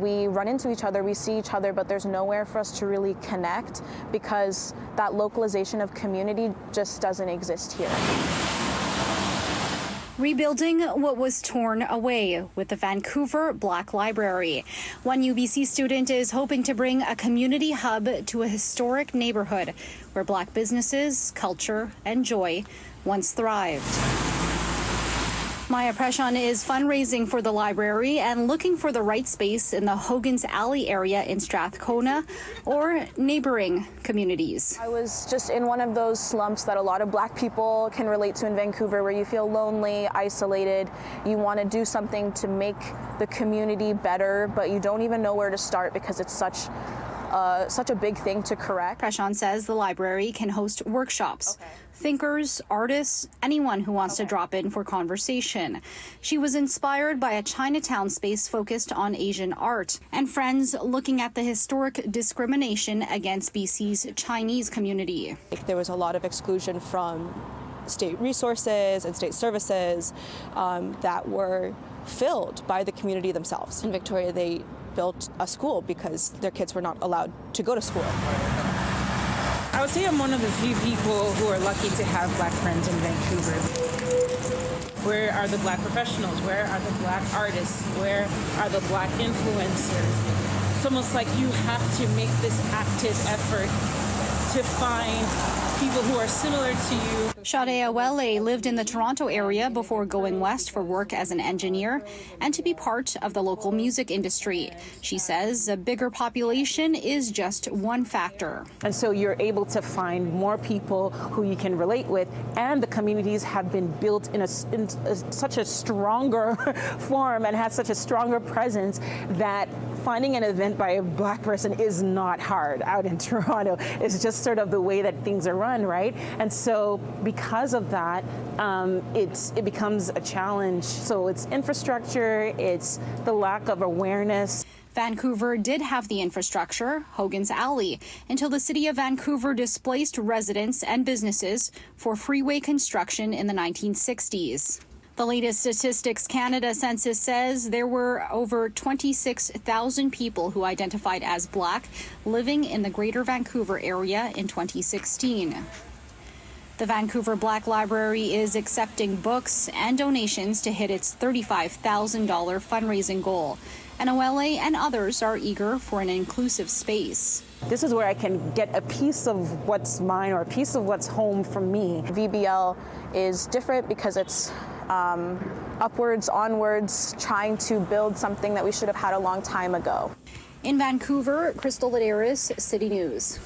we run into each other, we see each other, but there's nowhere for us to really connect because that localization of community just doesn't exist here. Rebuilding what was torn away with the Vancouver Black Library. One UBC student is hoping to bring a community hub to a historic neighborhood where Black businesses, culture, and joy once thrived. Maya Preshon is fundraising for the library and looking for the right space in the Hogan's Alley area in Strathcona or neighboring communities. I was just in one of those slumps that a lot of Black people can relate to in Vancouver, where you feel lonely, isolated, you want to do something to make the community better, but you don't even know where to start because it's such a big thing to correct. Preshon says the library can host workshops. Thinkers, artists, anyone who wants to drop in for conversation. She was inspired by a Chinatown space focused on Asian art and friends looking at the historic discrimination against BC's Chinese community. There was a lot of exclusion from state resources and state services that were filled by the community themselves. In Victoria, they built a school because their kids were not allowed to go to school. I would say I'm one of the few people who are lucky to have Black friends in Vancouver. Where are the Black professionals? Where are the Black artists? Where are the Black influencers? It's almost like you have to make this active effort to find people who are similar to you. Sade Awele lived in the Toronto area before going west for work as an engineer and to be part of the local music industry. She says a bigger population is just one factor. And so you're able to find more people who you can relate with, and the communities have been built in such a stronger form and have such a stronger presence that finding an event by a Black person is not hard out in Toronto. It's just sort of the way that things are run, right? And so because of that, it becomes a challenge. So it's infrastructure, it's the lack of awareness. Vancouver did have the infrastructure, Hogan's Alley, until the city of Vancouver displaced residents and businesses for freeway construction in the 1960s. The latest Statistics Canada census says there were over 26,000 people who identified as Black living in the Greater Vancouver area in 2016. The Vancouver Black Library is accepting books and donations to hit its $35,000 fundraising goal. And Awele and others are eager for an inclusive space. This is where I can get a piece of what's mine or a piece of what's home from me. VBL is different because it's upwards, onwards, trying to build something that we should have had a long time ago. In Vancouver, Crystal Laderas, City News.